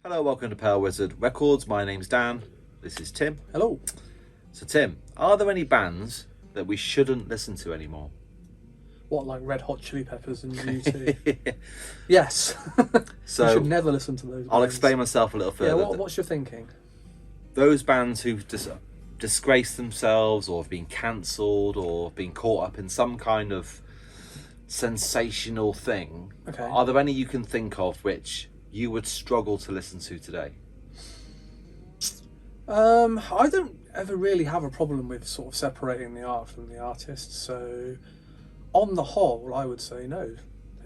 Hello, welcome to Pale Wizard Records. My name's Dan. This is Tim. Hello. So, Tim, are there any bands that we shouldn't listen to anymore? What, like Red Hot Chili Peppers and U2? Yes. So you should never listen to those bands. I'll explain myself a little further. Yeah, what's your thinking? Those bands who've disgraced themselves or have been cancelled or been caught up in some kind of sensational thing, Okay. Are there any you can think of which you would struggle to listen to today? I don't ever really have a problem with sort of separating the art from the artist, so on the whole I would say no.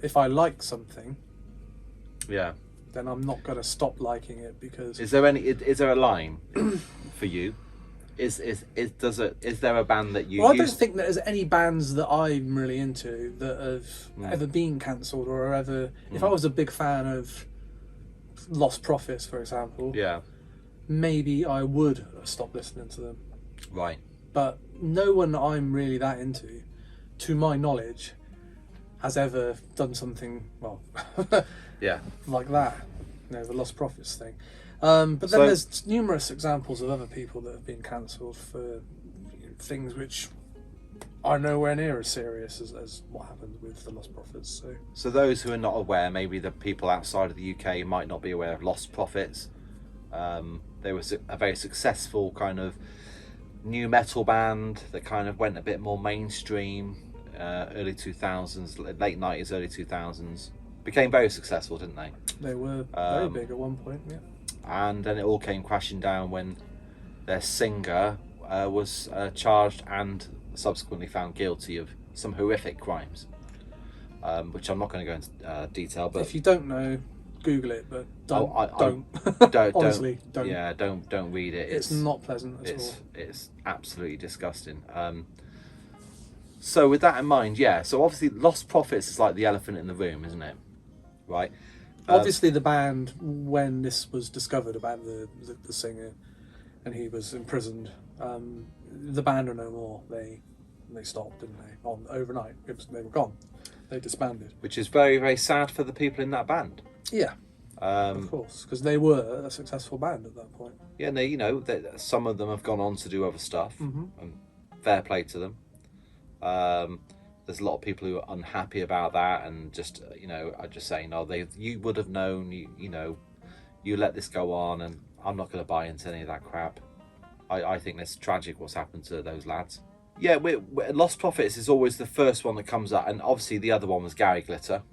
If I like something, Yeah. then I'm not going to stop liking it because... Is there a line for you? Is there a band that you Well, I don't think that there's any bands that I'm really into that have ever been cancelled or are ever... If I was a big fan of Lostprophets, for example, Yeah. maybe I would stop listening to them. Right. But no one that I'm really that into, to my knowledge, has ever done something, well, Yeah. like that. You know, the Lostprophets thing. But then there's numerous examples of other people that have been cancelled for things which are nowhere near as serious as what happened with the Lostprophets. So those who are not aware, maybe the people outside of the UK might not be aware of Lostprophets. They were a very successful kind of new metal band that kind of went a bit more mainstream, early 2000s, late 90s, early 2000s. Became very successful, didn't they? They were very big at one point, yeah. And then it all came crashing down when their singer was charged and subsequently found guilty of some horrific crimes, which I'm not going to go into detail. But if you don't know, Google it, but don't. Honestly, don't. Yeah, don't read it. It's not pleasant at all. It's absolutely disgusting. So with that in mind, yeah. So obviously, Lostprophets is like the elephant in the room, isn't it? Right. Obviously, the band, when this was discovered about the singer, and he was imprisoned, the band are no more. They stopped, didn't they? Overnight, they were gone. They disbanded. Which is very, very sad for the people in that band. Yeah, of course, because they were a successful band at that point. Yeah, some of them have gone on to do other stuff, and fair play to them. There's a lot of people who are unhappy about that, and just are just saying, "Oh, you would have known, you let this go on," and I'm not going to buy into any of that crap. I think it's tragic what's happened to those lads. Yeah, Lostprophets is always the first one that comes up, and obviously the other one was Gary Glitter.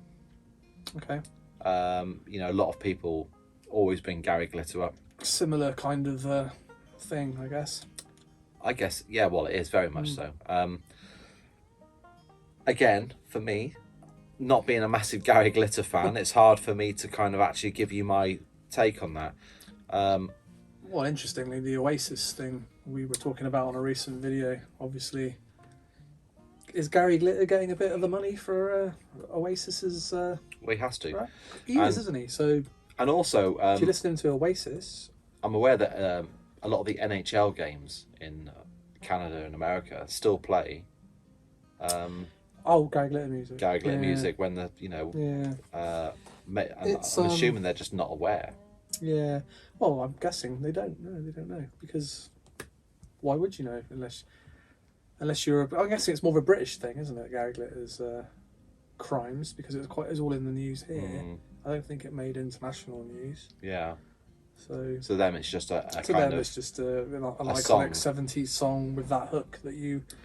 Okay. A lot of people always bring Gary Glitter up. Similar kind of thing, I guess. I guess, yeah. Well, it is very much so. Again, for me, not being a massive Gary Glitter fan, it's hard for me to kind of actually give you my take on that. Well, interestingly, the Oasis thing we were talking about on a recent video, obviously, is Gary Glitter getting a bit of the money for Oasis's... Well, he has to. Right? He is, isn't he? So, and also... if you're listening to Oasis... I'm aware that a lot of the NHL games in Canada and America still play... Gary Glitter music. Gary Glitter music when the, I'm assuming they're just not aware. Yeah. Well, I'm guessing they don't know. Because why would you know unless you're... I'm guessing it's more of a British thing, isn't it? Gary Glitter's crimes, because it's all in the news here. I don't think it made international news. Yeah. So them it's just an iconic song. 70s song with that hook that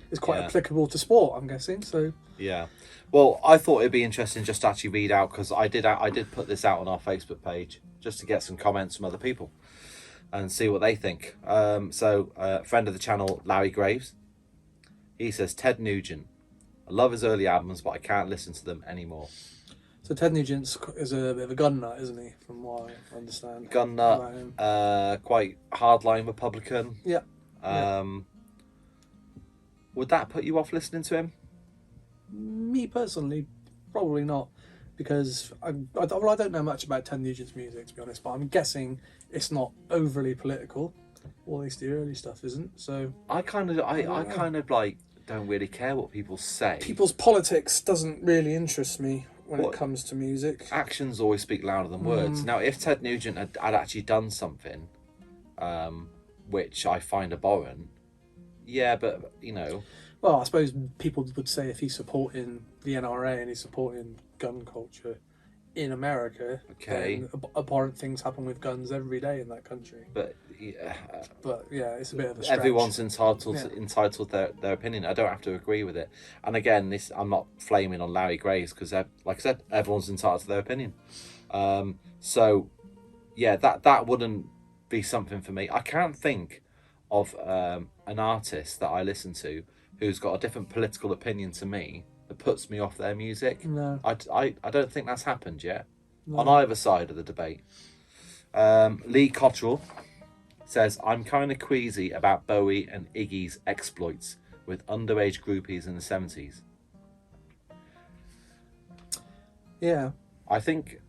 is quite applicable to sport, I'm guessing. So yeah. Well, I thought it'd be interesting just to actually read out, because I did put this out on our Facebook page just to get some comments from other people and see what they think. Friend of the channel, Larry Graves, he says, Ted Nugent. I love his early albums, but I can't listen to them anymore. So Ted Nugent is a bit of a gun nut, isn't he? From what I understand. Gun nut, quite hardline Republican. Yeah. Would that put you off listening to him? Me personally, probably not, because I don't know much about Ted Nugent's music, to be honest. But I'm guessing it's not overly political, or at least the early stuff isn't. So I kind of don't really care what people say. People's politics doesn't really interest me when it comes to music. Actions always speak louder than words. Now, if Ted Nugent had actually done something, which I find abhorrent, yeah, but you know. Well, I suppose people would say if he's supporting the NRA and he's supporting gun culture in America, then abhorrent things happen with guns every day in that country. But yeah, it's a bit of a stretch. Everyone's entitled their opinion. I don't have to agree with it. And again, I'm not flaming on Larry Graves because, like I said, everyone's entitled to their opinion. So yeah, that wouldn't be something for me. I can't think of an artist that I listen to who's got a different political opinion to me that puts me off their music. No. I don't think that's happened yet. No. On either side of the debate. Lee Cottrell says, I'm kind of queasy about Bowie and Iggy's exploits with underage groupies in the 70s. Yeah. I think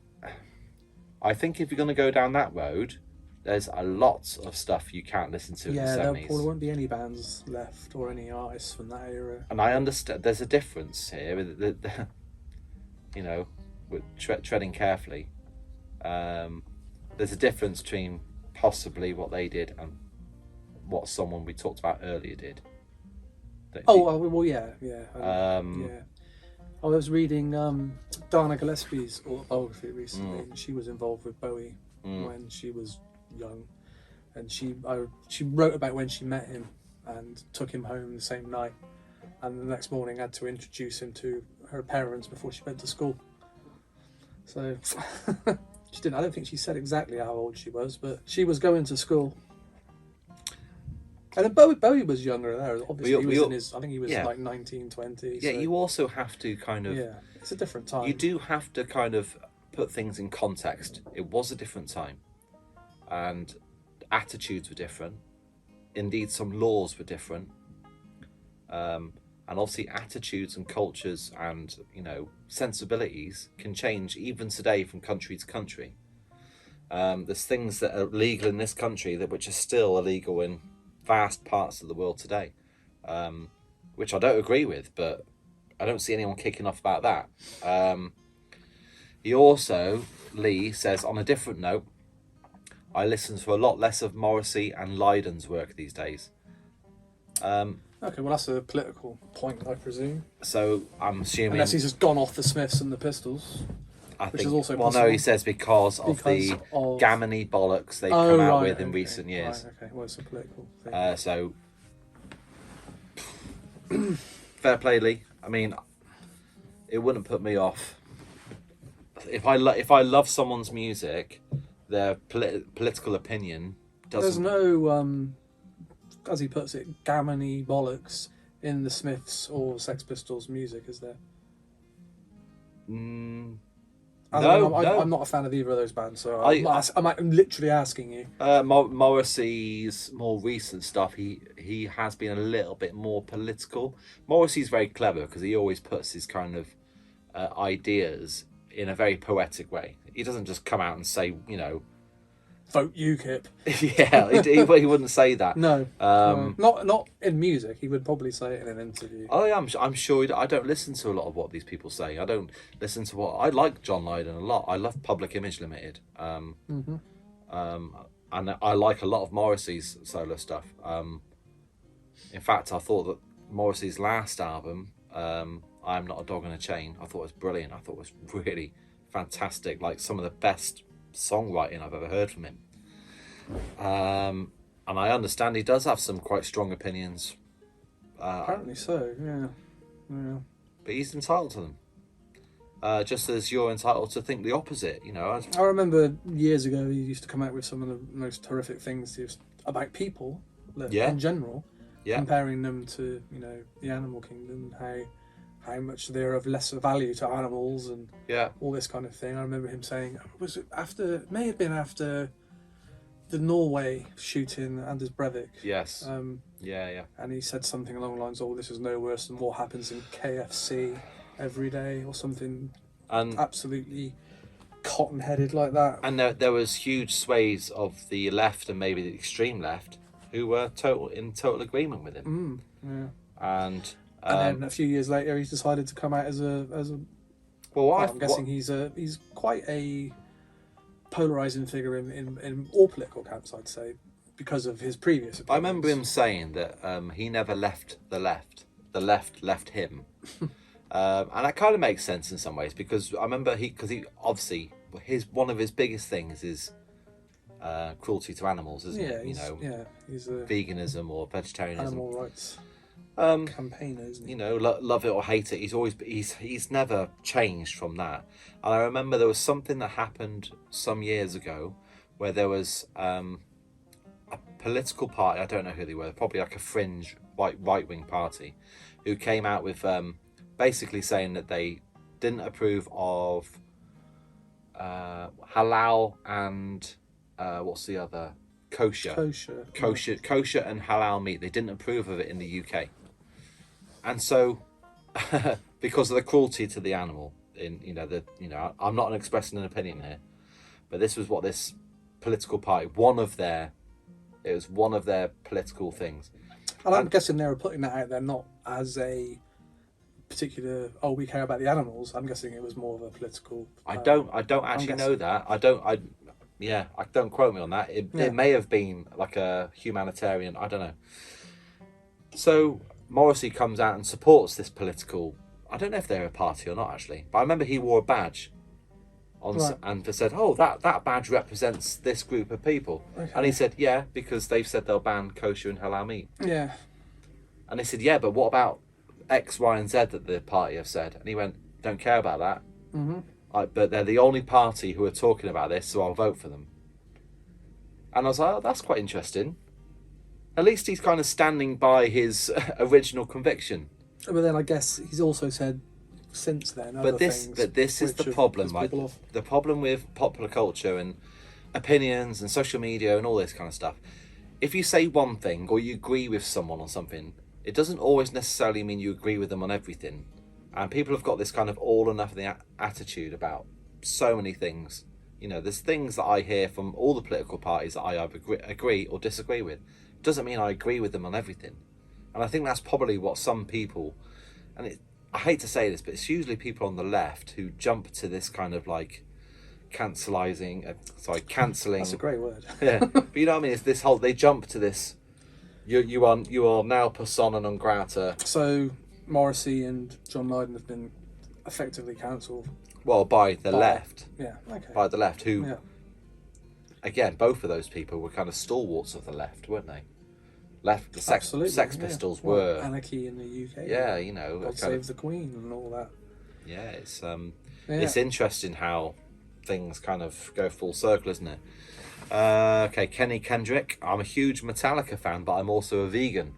if you're going to go down that road, there's a lot of stuff you can't listen to in the 70s. There won't be any bands left or any artists from that era. And I understand there's a difference here, you know, with treading carefully. There's a difference between possibly what they did and what someone we talked about earlier did. Yeah. I was reading Dana Gillespie's autobiography recently, and she was involved with Bowie when she was young, and she wrote about when she met him and took him home the same night, and the next morning had to introduce him to her parents before she went to school. So she didn't. I don't think she said exactly how old she was, but she was going to school. And then Bowie was younger there. Obviously, I think he was like 19, 20. Yeah, so. you also have to kind of. Yeah, it's a different time. You do have to kind of put things in context. It was a different time, and attitudes were different. Indeed, some laws were different. And obviously, attitudes and cultures and sensibilities can change even today from country to country. There's things that are legal in this country which are still illegal in vast parts of the world today, which I don't agree with, but I don't see anyone kicking off about that. He also, Lee says, on a different note, I listen to a lot less of Morrissey and Lydon's work these days. Okay, well that's a political point, I presume. So I'm assuming... Unless he's just gone off the Smiths and the Pistols. Which is also well, possible. no, he says because of the gammony bollocks they've come out with in recent years. Right, okay, well, it's a political thing. So, fair play, Lee. I mean, it wouldn't put me off. If I love someone's music, their political opinion doesn't... There's no, as he puts it, gammony bollocks in the Smiths or Sex Pistols music, is there? No. I'm not a fan of either of those bands, so I'm literally asking you. Morrissey's more recent stuff, he has been a little bit more political. Morrissey's very clever because he always puts his kind of ideas in a very poetic way. He doesn't just come out and say, vote UKIP. Yeah, he wouldn't say that. No, not in music. He would probably say it in an interview. Oh yeah, I'm sure. I don't listen to a lot of what these people say. I don't listen to I like John Lydon a lot. I love Public Image Limited. And I like a lot of Morrissey's solo stuff. In fact, I thought that Morrissey's last album, I'm Not a Dog in a Chain, I thought it was brilliant. I thought it was really fantastic. Like some of the best songwriting I've ever heard from him. And I understand he does have some quite strong opinions. Apparently so, yeah. But he's entitled to them. Just as you're entitled to think the opposite, I remember years ago he used to come out with some of the most horrific things about people in general, comparing them to, the animal kingdom, how much they're of lesser value to animals and all this kind of thing. I remember him saying, may have been after the Norway shooting Anders Breivik. Yes. Yeah. And he said something along the lines, this is no worse than what happens in KFC every day or something absolutely cotton-headed like that. And there was huge swathes of the left and maybe the extreme left who were in total agreement with him. Yeah. And then a few years later, he's decided to come out as a Well, I'm guessing he's quite a polarizing figure in all political camps, I'd say, because of his previous opinions. I remember him saying that he never left the left. The left left him. And that kind of makes sense in some ways, because I remember he obviously one of his biggest things is cruelty to animals, isn't it? He's a veganism or vegetarianism, animal rights campaigner, isn't he? Love it or hate it. He's never changed from that. And I remember there was something that happened some years ago where there was a political party. I don't know who they were. Probably like a fringe right wing party, who came out with basically saying that they didn't approve of halal and what's the other? Kosher and halal meat. They didn't approve of it in the UK, and so because of the cruelty to the animal. I'm not expressing an opinion here, but this was what this political party, one of their political things. And I'm guessing they were putting that out there not as a particular, we care about the animals. I'm guessing it was more of a political. I don't actually know that. I don't quote me on that. It may have been like a humanitarian. I don't know. So Morrissey comes out and supports this political. I don't know if they're a party or not actually, but I remember he wore a badge and said, that badge represents this group of people. Okay. And he said, yeah, because they've said they'll ban kosher and halal meat. Yeah. And they said, yeah, but what about X, Y, and Z that the party have said? And he went, don't care about that. Mm-hmm. But they're the only party who are talking about this, so I'll vote for them. And I was like, that's quite interesting. At least he's kind of standing by his original conviction. But then I guess he's also said since then But this is the problem, right? The problem with popular culture and opinions and social media and all this kind of stuff. If you say one thing or you agree with someone on something, it doesn't always necessarily mean you agree with them on everything. And people have got this kind of all or nothing attitude about so many things. There's things that I hear from all the political parties that I either agree or disagree with. It doesn't mean I agree with them on everything. And I think that's probably what some people, and I hate to say this, but it's usually people on the left who jump to this kind of like cancelling. That's a great word. Yeah, but you know what I mean? It's this whole, they jump to this, you are now persona non grata. So Morrissey and John Lydon have been effectively cancelled. Well, by the left. Yeah, okay. By the left, who, again, both of those people were kind of stalwarts of the left, weren't they? The Sex Pistols were... Anarchy in the UK. Yeah, God Save the Queen and all that. Yeah, it's interesting how things kind of go full circle, isn't it? Okay, Kenny Kendrick. I'm a huge Metallica fan, but I'm also a vegan.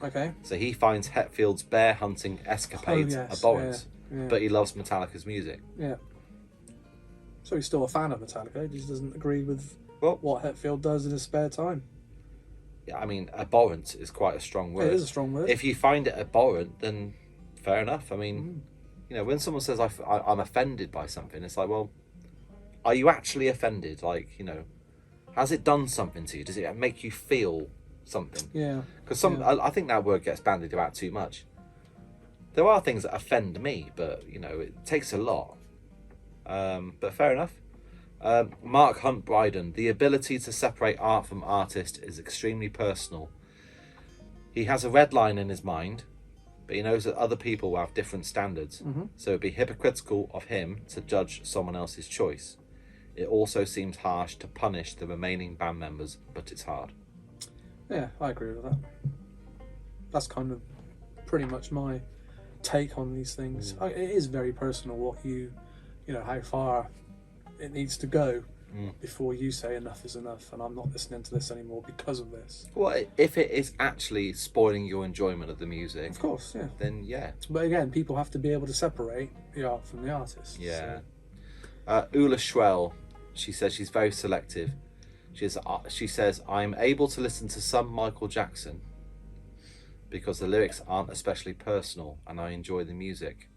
Okay. So he finds Hetfield's bear hunting escapades abhorrent, but he loves Metallica's music. Yeah. So he's still a fan of Metallica, he just doesn't agree with what Hetfield does in his spare time. Yeah, I mean, abhorrent is quite a strong word. It is a strong word. If you find it abhorrent, then fair enough. I mean, when someone says I'm offended by something, it's like, well, are you actually offended? Like, has it done something to you? Does it make you feel something? Yeah. Because I think that word gets bandied about too much. There are things that offend me, but it takes a lot. But fair enough. Mark Hunt Bryden. The ability to separate art from artist is extremely personal. He has a red line in his mind, but he knows that other people will have different standards. So it'd be hypocritical of him to judge someone else's choice. It also seems harsh to punish the remaining band members, but it's hard. Yeah, I agree with that. That's kind of pretty much my take on these things. It is very personal what how far it needs to go before you say enough is enough and I'm not listening to this anymore because of this. Well, if it is actually spoiling your enjoyment of the music, of course, yeah, then yeah. But again, people have to be able to separate the art from the artist. Yeah. So. Ula Schwell, she says she's very selective. She says, I'm able to listen to some Michael Jackson because the lyrics aren't especially personal and I enjoy the music.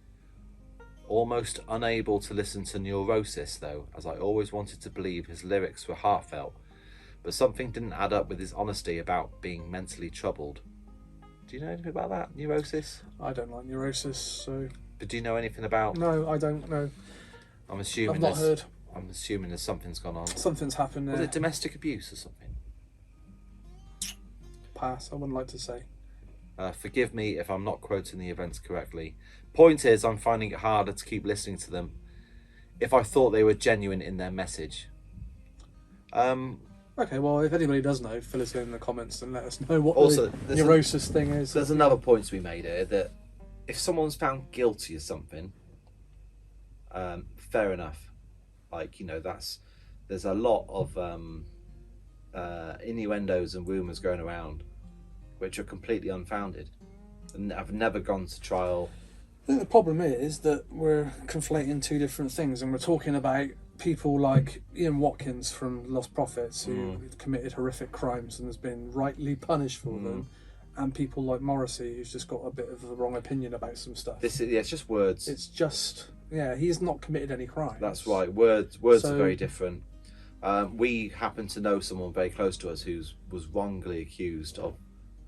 Almost unable to listen to Neurosis, though, as I always wanted to believe his lyrics were heartfelt, but something didn't add up with his honesty about being mentally troubled. Do you know anything about that, Neurosis? I don't like Neurosis, so... But do you know anything about? No, I don't know. I'm assuming. I've not heard. I'm assuming there's something's gone on. Something's happened there. Was it domestic abuse or something? Pass. I wouldn't like to say. Forgive me if I'm not quoting the events correctly. Point is, I'm finding it harder to keep listening to them if I thought they were genuine in their message. Okay, well, if anybody does know, fill us in the comments and let us know what also, the Neurosis thing is. There's another point to be made here, that if someone's found guilty of something, fair enough. Like, you know, there's a lot of innuendos and rumours going around which are completely unfounded and have never gone to trial. I think the problem is that we're conflating two different things, and we're talking about people like Ian Watkins from Lostprophets, who committed horrific crimes and has been rightly punished for them, and people like Morrissey, who's just got a bit of the wrong opinion about some stuff. It's just words. It's just, he's not committed any crimes. That's right. Words are very different. We happen to know someone very close to us who was wrongly accused of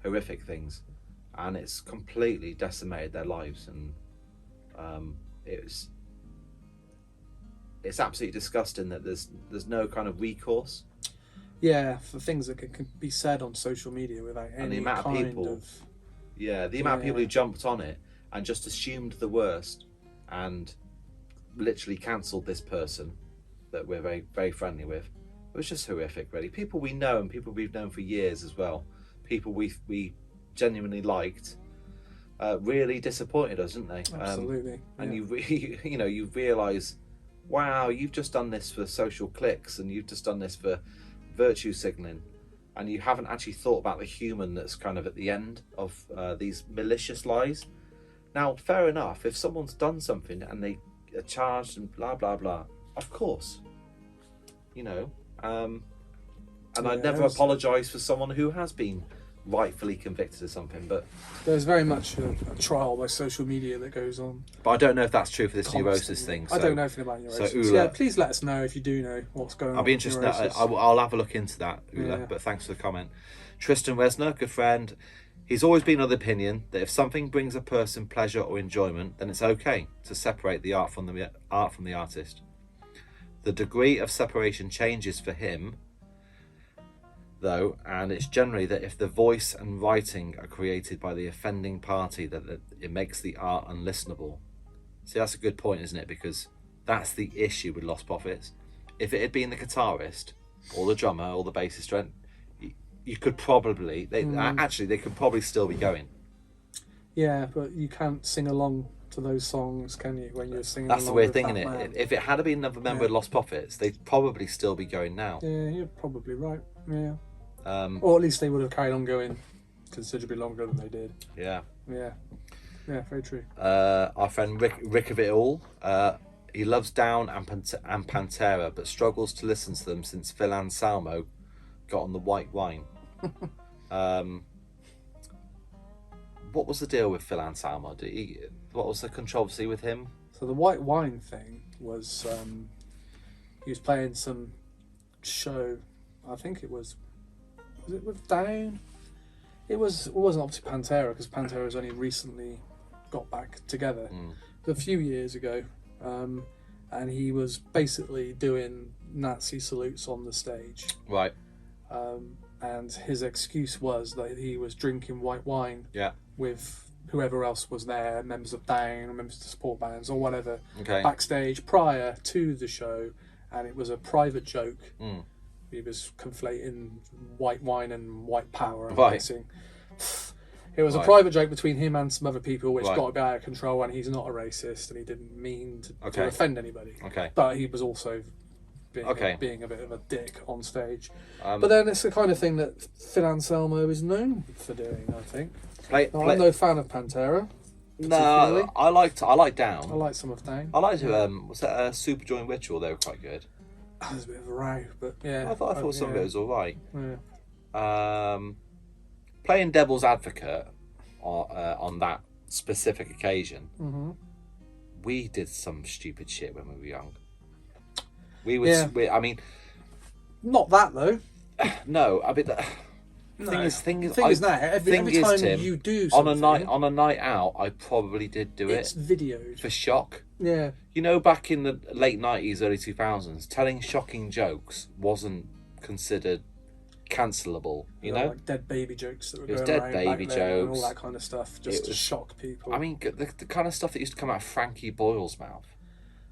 horrific things, and it's completely decimated their lives, and it's absolutely disgusting that there's no kind of recourse. Yeah, for things that can be said on social media without any amount kind of people, the amount of people who jumped on it and just assumed the worst and literally cancelled this person that we're very, very friendly with. It was just horrific, really. People we know and people we've known for years as well. People we genuinely liked, really disappointed us, didn't they? Absolutely. And you realise, wow, you've just done this for social clicks, and you've just done this for virtue signalling, and you haven't actually thought about the human that's kind of at the end of these malicious lies. Now, fair enough, if someone's done something and they are charged and blah blah blah, of course, and I'd never apologise for someone who has been rightfully convicted of something, but there's very much a trial by social media that goes on. But I don't know if that's true for this Neurosis thing. I don't know anything about Neurosis. So, Ula, please let us know if you do know what's going on. I'll be interested. I'll have a look into that, Ula. But thanks for the comment. Tristan Resner, good friend. He's always been of the opinion that if something brings a person pleasure or enjoyment, then it's okay to separate the art from the artist. The degree of separation changes for him, though, and it's generally that if the voice and writing are created by the offending party, that it makes the art unlistenable. See, that's a good point, isn't it? Because that's the issue with Lostprophets. If it had been the guitarist or the drummer or the bassist, you could probably they could probably still be going. Yeah, but you can't sing along to those songs, can you? When you're singing, that's the weird thing, isn't it? If it had been another member of Lostprophets, they'd probably still be going now. Yeah, you're probably right. Yeah. Or at least they would have carried on going considerably longer than they did. Yeah, very true. Our friend Rick of it all, he loves Down and Pantera, but struggles to listen to them since Phil Anselmo got on the white wine. What was the deal with Phil Anselmo? What was the controversy with him? So the white wine thing was he was playing some show. I think it was it with Down? It wasn't obviously Pantera, because Pantera's only recently got back together a few years ago, and he was basically doing Nazi salutes on the stage. Right. And his excuse was that he was drinking white wine with whoever else was there, members of Down, members of the support bands or whatever, backstage prior to the show, and it was a private joke. He was conflating white wine and white power. I'm guessing. It was a private joke between him and some other people, which got a bit out of control, and he's not a racist, and he didn't mean to offend anybody. But he was also being a bit of a dick on stage. But then it's the kind of thing that Phil Anselmo is known for doing, I think. I'm no fan of Pantera. No, I like Down. I like some of Down. I liked was that Superjoy and Ritual? They were quite good. There's a bit of a row, but yeah. I thought some of it was all right. Yeah. Playing devil's advocate on that specific occasion, we did some stupid shit when we were young. I mean, not that though. No, I mean, Thing is, now, every time Tim, you do something... On a night out, I probably did do it's videoed. For shock. Yeah. You know, back in the late 90s, early 2000s, telling shocking jokes wasn't considered cancelable, you know? Like dead baby jokes that were it was going dead around baby back then and jokes. all that kind of stuff, just to shock people. I mean, the kind of stuff that used to come out of Frankie Boyle's mouth,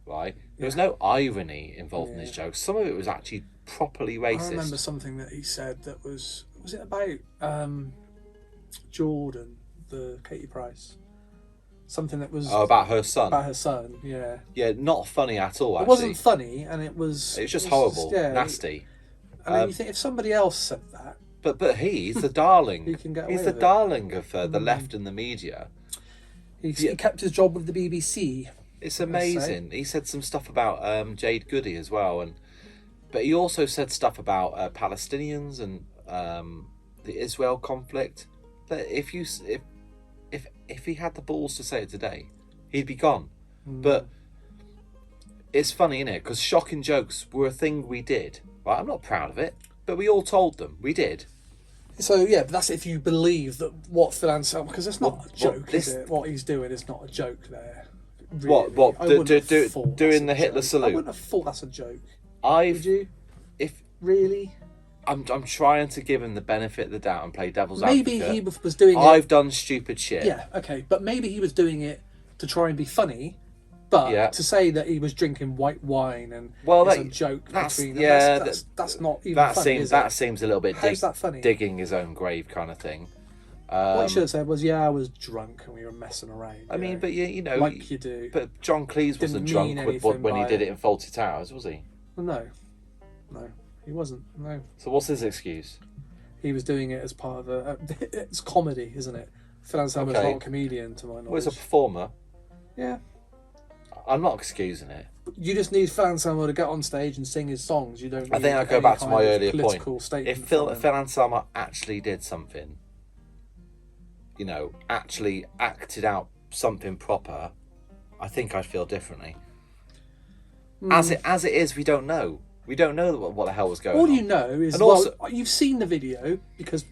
right? There was no irony involved in his jokes. Some of it was actually properly racist. I remember something that he said that was it about Jordan, the Katie Price? Something that was... Oh, about her son? About her son, yeah. Yeah, not funny at all, actually. It wasn't funny, and it was... It was just horrible, nasty. And then you think, if somebody else said that... But he's the darling. He can get away He's the with darling of the left and the media. He kept his job with the BBC. It's amazing. He said some stuff about Jade Goody as well, but he also said stuff about Palestinians and the Israel conflict. That if he had the balls to say it today, he'd be gone. But it's funny, isn't it? Because shocking jokes were a thing we did. Right? I'm not proud of it, but we all told them we did. So yeah, but that's if you believe that what Phil Anselmo, because it's not a joke, is it? What he's doing is not a joke there. Really. What? Doing the Hitler joke. salute? I wouldn't have thought that's a joke. Would you? If really, I'm trying to give him the benefit of the doubt and play devil's maybe advocate. he was doing it. I've done stupid shit. Yeah, okay, but maybe he was doing it to try and be funny. But to say that he was drinking white wine and it's a joke between them, that's not even funny, that seems a little bit How's that funny? Digging his own grave kind of thing. What he should have said was, I was drunk and we were messing around. I mean, but you know... Like you do. But John Cleese wasn't drunk when he did it in Fawlty Towers, was he? Well, no, he wasn't, no. So what's his excuse? He was doing it as part of it's comedy, isn't it? Phil Anselmo's not a comedian, to my knowledge. Well, he's a performer. Yeah. I'm not excusing it. You just need Phil Anselmo to get on stage and sing his songs. You don't need I think I go back to my earlier point. If Phil Anselmo actually did something, you know, actually acted out something proper, I think I'd feel differently. As it is, we don't know. We don't know what the hell was going on. All you know is, and also, you've seen the video because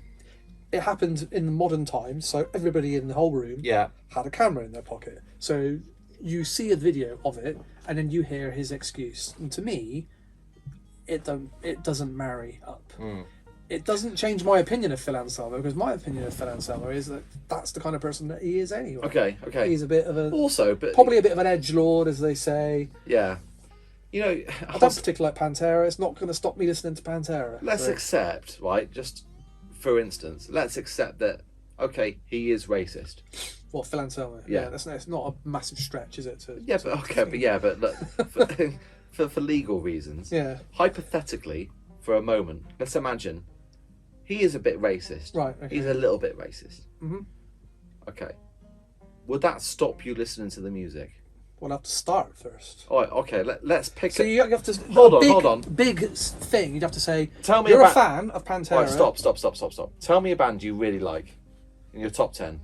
it happened in the modern times, so everybody in the whole room had a camera in their pocket. So you see a video of it, and then you hear his excuse. And to me, it doesn't marry up. It doesn't change my opinion of Phil Anselmo, because my opinion of Phil Anselmo is that that's the kind of person that he is anyway. Okay. He's a bit of but probably a bit of an edgelord, as they say. Yeah. You know, I don't particularly like Pantera. It's not going to stop me listening to Pantera. Let's accept, right? Just for instance, let's accept that. Okay, he is racist. What, Phil Anselmo? Yeah, it's not a massive stretch, is it? But look, for legal reasons. Yeah. Hypothetically, for a moment, let's imagine he is a bit racist. Right. Okay. He's a little bit racist. Mm-hmm. Okay. Would that stop you listening to the music? We'll have to start first. All right, okay, let's pick... So you have to... Hold on. Big thing, you'd have to say, you're a fan of Pantera. Right, stop. Tell me a band you really like in your top 10.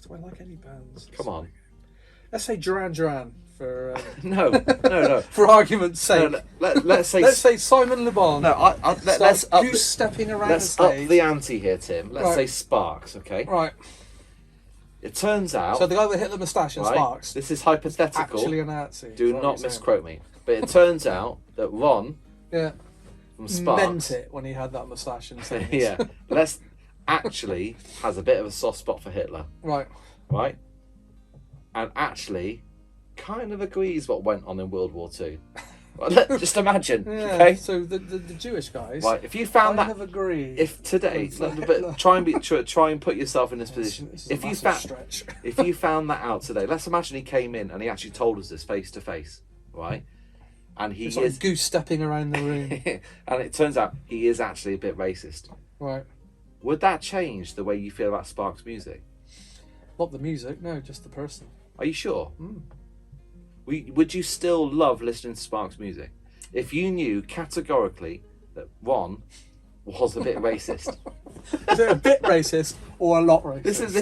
Do I like any bands? Come on. Let's say Duran Duran for... No. For argument's sake. No, let's say... Let's say Simon Le Bon. No, let's up... Goose-stepping around Let's the stage. up the ante here, Tim. Let's say Sparks, okay? Right. It turns out... So the guy with Hitler moustache and Sparks... This is hypothetical. Actually a Nazi. Do not misquote me. But it turns out that Ron... From Sparks... meant it when he had that moustache and things. Yeah. Actually has a bit of a soft spot for Hitler. Right. And actually kind of agrees what went on in World War II. Just imagine, okay? So the Jewish guys, right? If you found kind of agree. If today, but try and put yourself in this position. If you found that out today, let's imagine he came in and he actually told us this face to face, right? And he is like goose stepping around the room, and it turns out he is actually a bit racist. Right? Would that change the way you feel about Sparks' music? Not the music, no, just the person. Are you sure? Would you still love listening to Sparks' music if you knew categorically that Ron was a bit racist? Is it a bit racist or a lot racist?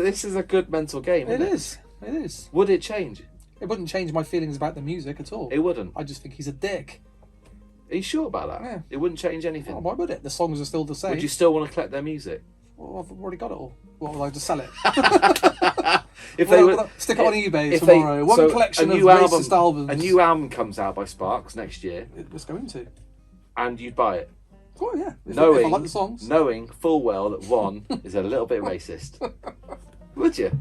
This is a good mental game. Isn't it? It is. Would it change? It wouldn't change my feelings about the music at all. It wouldn't. I just think he's a dick. Are you sure about that? Yeah. It wouldn't change anything. Oh, why would it? The songs are still the same. Would you still want to collect their music? Well, I've already got it all. What would I just sell it? If they would stick it on eBay tomorrow. One collection of racist albums. A new album comes out by Sparks next year. It was going to. And you'd buy it. Oh yeah. If I like the songs. Knowing full well that one is a little bit racist. Would you?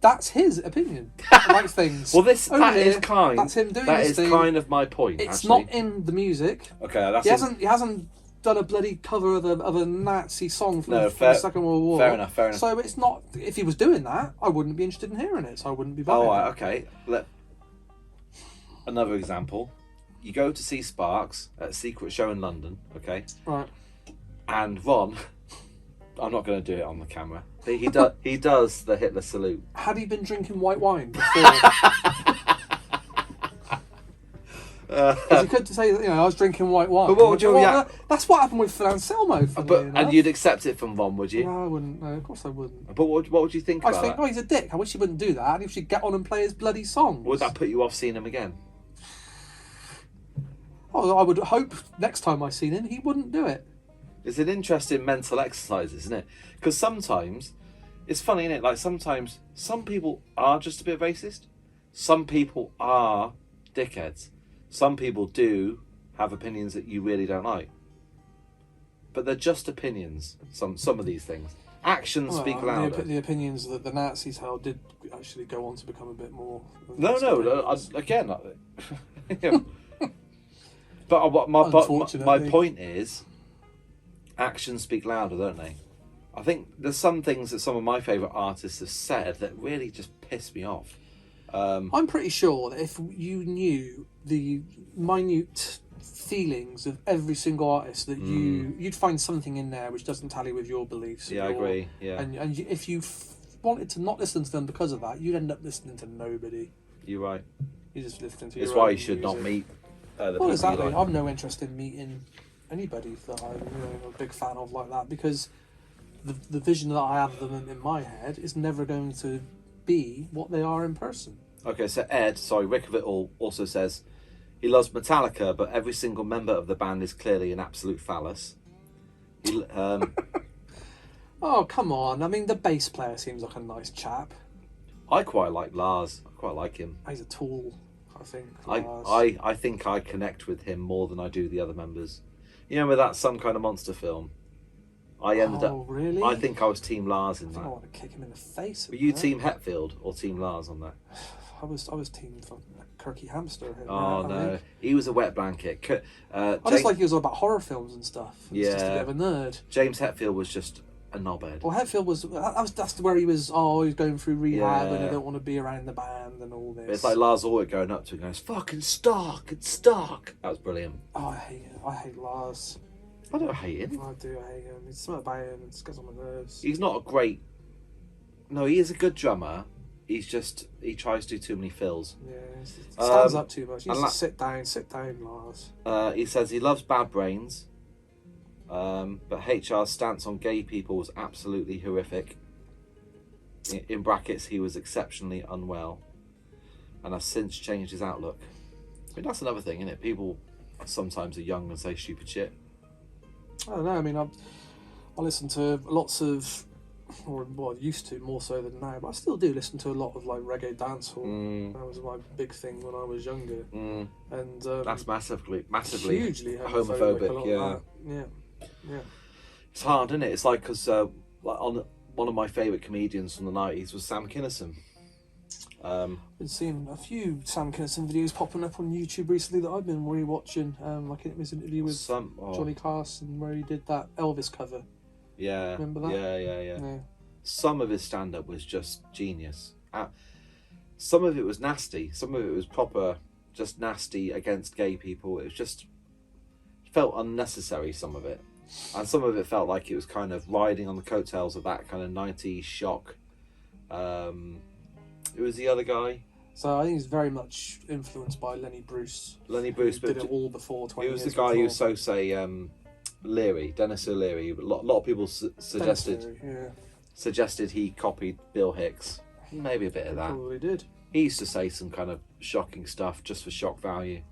That's his opinion. I like things. Well, that's him doing this thing. Kind of my point. It's not in the music. Okay, he hasn't done a bloody cover of a Nazi song from the Second World War. Fair enough. So it's not. If he was doing that, I wouldn't be interested in hearing it. So I wouldn't be buying it. Okay. Another example. You go to see Sparks at a secret show in London. Okay. Right. And Ron. I'm not going to do it on the camera. He does the Hitler salute. Had he been drinking white wine before? Because he could say, I was drinking white wine. But what would you react? That's what happened with Anselmo. And you'd accept it from Ron, would you? No, I wouldn't. No, of course I wouldn't. But what would you think about that? He's a dick. I wish he wouldn't do that. And he should get on and play his bloody songs. Would that put you off seeing him again? Oh, I would hope next time I seen him, he wouldn't do it. It's an interesting mental exercise, isn't it? Because sometimes, it's funny, isn't it? Like sometimes, some people are just a bit racist. Some people are dickheads. Some people do have opinions that you really don't like. But they're just opinions, some of these things. Actions speak louder. The opinions that the Nazis held did actually go on to become a bit more... Again... But my point is, actions speak louder, don't they? I think there's some things that some of my favourite artists have said that really just piss me off. I'm pretty sure that if you knew the minute feelings of every single artist, that you'd find something in there which doesn't tally with your beliefs. Yeah, I agree. Yeah, and if you wanted to not listen to them because of that, you'd end up listening to nobody. You're right. You're just listening to. It's why you should not meet. Well, exactly. Like. I've no interest in meeting anybody that I'm a big fan of like that, because the vision that I have of them in my head is never going to be what they are in person. Okay, so Rick of It All also says he loves Metallica, but every single member of the band is clearly an absolute phallus. Oh, come on. I mean, the bass player seems like a nice chap. I quite like Lars. I quite like him. He's a tool. I think I think I connect with him more than I do the other members. With that Some Kind of Monster film, I ended up. Really? I think I was Team Lars in that. I want to kick him in the face. Were you Team Hetfield or Team Lars on that? I was Team Kirky Hamster. Oh no, he was a wet blanket. I just like he was all about horror films and stuff. He was just a bit of a nerd. James Hetfield was just a knobhead. Well, Hetfield that's where he was. He's going through rehab and he don't want to be around the band and all this. But it's like Lars Ulrich going up to him and goes, "Fucking Stark, it's Stark." That was brilliant. Oh, I hate Lars. I don't hate him. I do hate him. It's something about him. It gets on my nerves. He's not a great. No, he is a good drummer. He tries to do too many fills. Yeah, he stands up too much. He needs to sit down, Lars. He says he loves Bad Brains, but HR's stance on gay people was absolutely horrific. In brackets, he was exceptionally unwell, and has since changed his outlook. I mean, that's another thing, isn't it? People sometimes are young and say stupid shit. I don't know. I mean, I listen to lots of. Or used to more so than now, but I still do listen to a lot of like reggae dancehall. That was my big thing when I was younger, and that's massively hugely homophobic. Yeah. It's hard, isn't it? It's like because on one of my favourite comedians from the 90s was Sam Kinison. I've been seeing a few Sam Kinison videos popping up on YouTube recently that I've been rewatching. Like his interview with Johnny Carson, where he did that Elvis cover. Yeah. Remember that? Yeah. Some of his stand-up was just genius. Some of it was nasty. Some of it was proper, just nasty against gay people. It was just felt unnecessary. Some of it, and some of it felt like it was kind of riding on the coattails of that kind of 90s shock. Who was the other guy? So I think he's very much influenced by Lenny Bruce. Lenny Bruce, did it all before 20 years. He was the guy who Leary, Denis Leary. A lot of people suggested he copied Bill Hicks. Maybe a bit of that. Probably did. He used to say some kind of shocking stuff just for shock value.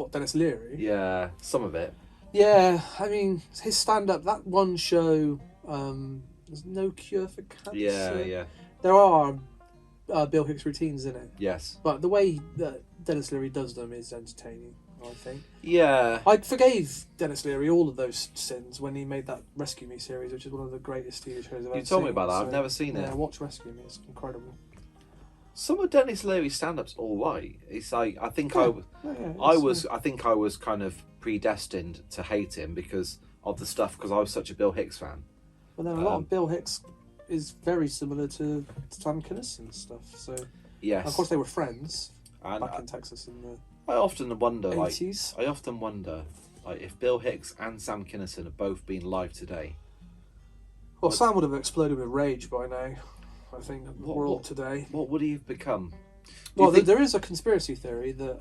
What, Denis Leary? Yeah, some of it. Yeah, I mean, his stand-up, that one show, there's no cure for cancer. Yeah. There are Bill Hicks routines in it. Yes. But the way that Denis Leary does them is entertaining, I think. Yeah. I forgave Denis Leary all of those sins when he made that Rescue Me series, which is one of the greatest TV shows I've ever seen. You told me about that. I've never seen it. Yeah, watch Rescue Me. It's incredible. Some of Denis Leary's stand-up's all right. It's like I think I think I was kind of predestined to hate him because of the stuff, because I was such a Bill Hicks fan. But then a lot of Bill Hicks is very similar to Sam Kinison stuff. So yes, of course they were friends and back in Texas in the I often wonder 80s. Like if Bill Hicks and Sam Kinison had both been live today. Well, Sam would have exploded with rage by now. I think the world today. What would he have become? Well, there is a conspiracy theory that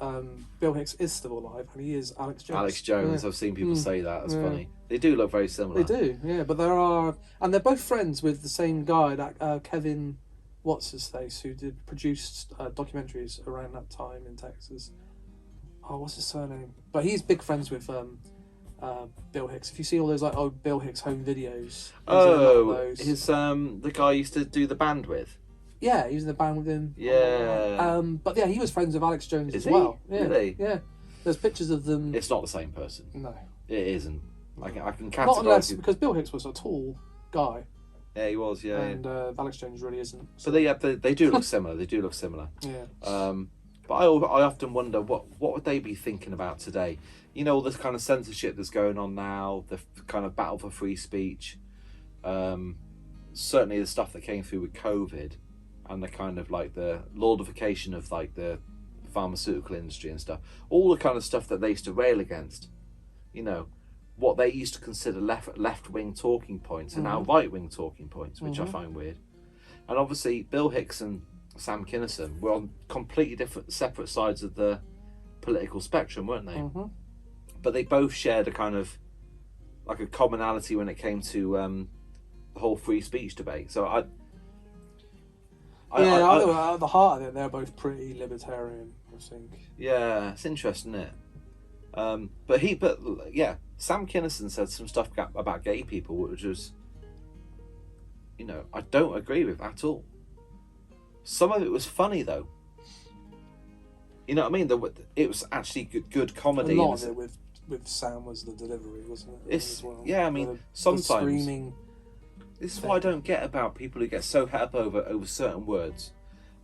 Bill Hicks is still alive and he is Alex Jones. Alex Jones, yeah. I've seen people say that. That's funny. They do look very similar. They do, yeah. But and they're both friends with the same guy, that Kevin, what's his face, who produced documentaries around that time in Texas. Oh, what's his surname? But he's big friends with Bill Hicks. If you see all those Bill Hicks home videos, his the guy I used to do the band with. Yeah, he was in the band with him. Yeah. But yeah, he was friends with Alex Jones as well. Yeah. Really? Yeah. There's pictures of them. It's not the same person. No. It isn't. I can categorize. Not unless because Bill Hicks was a tall guy. Yeah, he was. Yeah. And Alex Jones really isn't. So. But they do look similar. They do look similar. Yeah. But I often wonder what would they be thinking about today? You know, all this kind of censorship that's going on now, the kind of battle for free speech, certainly the stuff that came through with COVID, and the kind of like the lordification of like the pharmaceutical industry and stuff, all the kind of stuff that they used to rail against, you know, what they used to consider left-wing talking points and now right-wing talking points, which I find weird. And obviously Bill Hicks and Sam Kinison were on completely different, separate sides of the political spectrum, weren't they? But they both shared a kind of like a commonality when it came to the whole free speech debate. So at the heart of it, they're both pretty libertarian, I think. Yeah, it's interesting, isn't it? But Sam Kinison said some stuff about gay people, which was, you know, I don't agree with at all. Some of it was funny though. You know what I mean? It was actually good comedy. A lot of it with Sam was the delivery, wasn't it? It's yeah. I mean, sometimes the screaming. This is what I don't get about people who get so het up over certain words,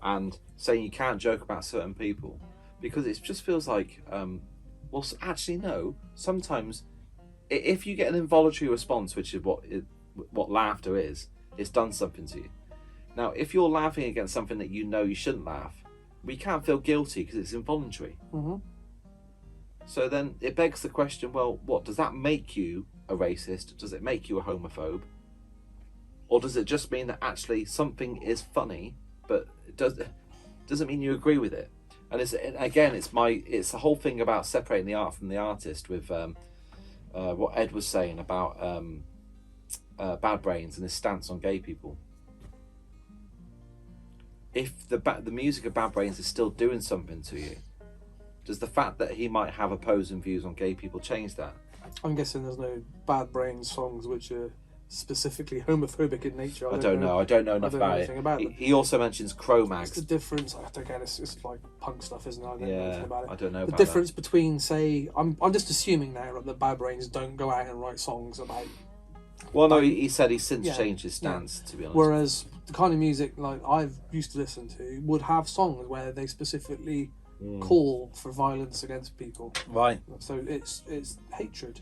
and saying you can't joke about certain people, because it just feels like, well, actually no. Sometimes, if you get an involuntary response, which is what laughter is, it's done something to you. Now, if you're laughing against something that you know you shouldn't laugh, we can't feel guilty because it's involuntary. So then it begs the question, well, what does that make you a racist? Does it make you a homophobe? Or does it just mean that actually something is funny, but it doesn't mean you agree with it? And it's the whole thing about separating the art from the artist with what Ed was saying about Bad Brains and his stance on gay people. If the music of Bad Brains is still doing something to you, does the fact that he might have opposing views on gay people change that? I'm guessing there's no Bad Brains songs which are specifically homophobic in nature. I don't know enough about it. He also mentions Cro-Mags. The difference, again, it's like punk stuff, isn't it? I don't know anything about it. I don't know the about difference between, say, I'm just assuming now that Bad Brains don't go out and write songs about. Well, no, he said he's since changed his stance, to be honest. Whereas the kind of music like I've used to listen to would have songs where they specifically call for violence against people. Right. So it's hatred.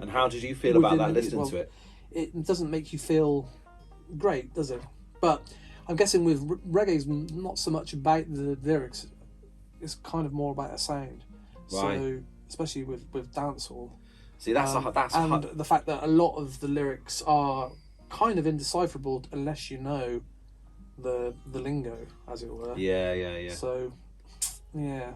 And how did you feel about that listening to it? It doesn't make you feel great, does it? But I'm guessing with reggae's not so much about the lyrics; it's kind of more about a sound. Right. So especially with dancehall. See, and the fact that a lot of the lyrics are kind of indecipherable unless you know the lingo, as it were. Yeah. So, yeah.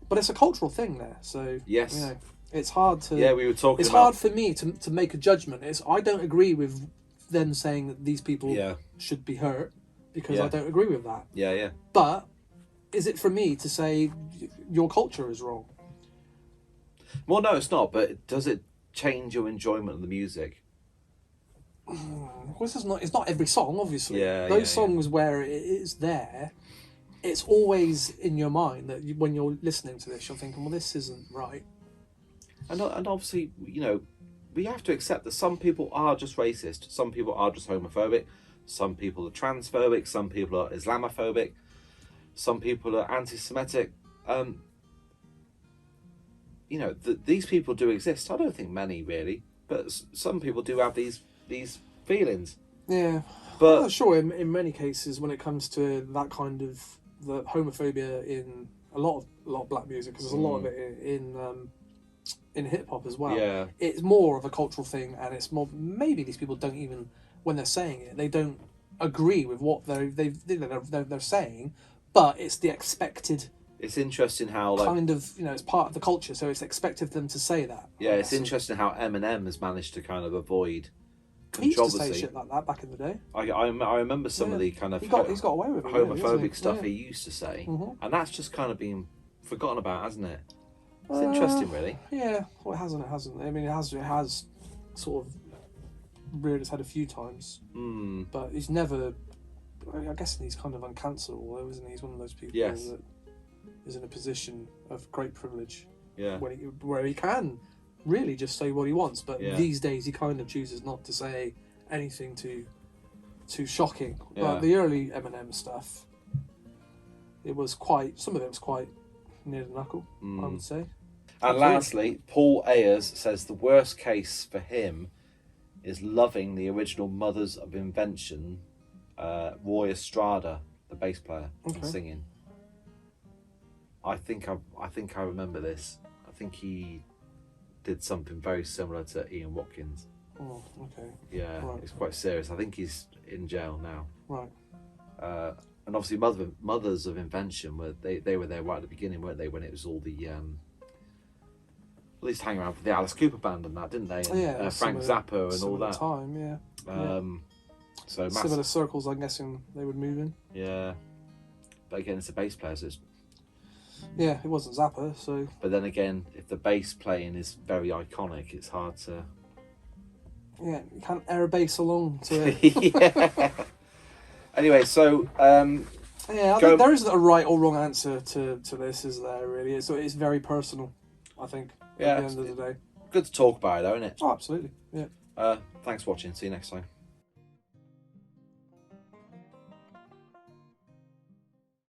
But it's a cultural thing there. So yes, you know, it's hard to. Yeah, we were talking. It's hard for me to make a judgment. I don't agree with them saying that these people should be hurt because I don't agree with that. Yeah. But is it for me to say your culture is wrong? Well, no, it's not. But does it change your enjoyment of the music? Well, it's not every song, obviously. Yeah, Those songs where it is there, it's always in your mind that when you're listening to this, you're thinking, well, this isn't right. And obviously, we have to accept that some people are just racist, some people are just homophobic, some people are transphobic, some people are Islamophobic, some people are anti-Semitic. These people do exist. I don't think many really, but some people do have these feelings. Yeah, but I'm not sure. In many cases, when it comes to that kind of the homophobia in a lot of black music, because there's a lot of it in hip hop as well. Yeah, it's more of a cultural thing, and it's more maybe these people don't even, when they're saying it, they don't agree with what they're saying, but it's the expected. It's interesting how kind of it's part of the culture, so it's expected of them to say that. Yeah, it's interesting how Eminem has managed to kind of avoid controversy. He used to say shit like that back in the day. I remember some of the kind of he's got away with it, homophobic stuff he used to say, and that's just kind of been forgotten about, hasn't it? It's interesting, really. Yeah, well, it hasn't. I mean, it has sort of reared its head a few times, but he's never. I guess he's kind of uncancelable, though, isn't he? He's one of those people that is in a position of great privilege. Yeah. Where he can really just say what he wants, but these days he kind of chooses not to say anything too shocking. Yeah. But the early Eminem stuff, some of it was quite near the knuckle, I would say. And lastly, Paul Ayers says the worst case for him is loving the original Mothers of Invention, Roy Estrada, the bass player, and singing. I think I remember this. I think he did something very similar to Ian Watkins. Oh, okay. Yeah, right. It's quite serious. I think he's in jail now. Right. And obviously, Mothers of Invention they were there right at the beginning, weren't they? When it was all the they used to hang around for the Alice Cooper band and that, didn't they? And, Frank Zappa and all that. Time, yeah. So similar circles, I'm guessing they would move in. Yeah, but again, it's a bass player, so it's. Yeah, it wasn't Zappa, so. But then again, if the bass playing is very iconic, it's hard to. Yeah, you can't air a bass along to it. Yeah. Anyway, so. I think there isn't a right or wrong answer to this, is there, really? It's very personal, I think, at the end of the day. Good to talk about it, though, isn't it? Oh, absolutely, yeah. Thanks for watching. See you next time.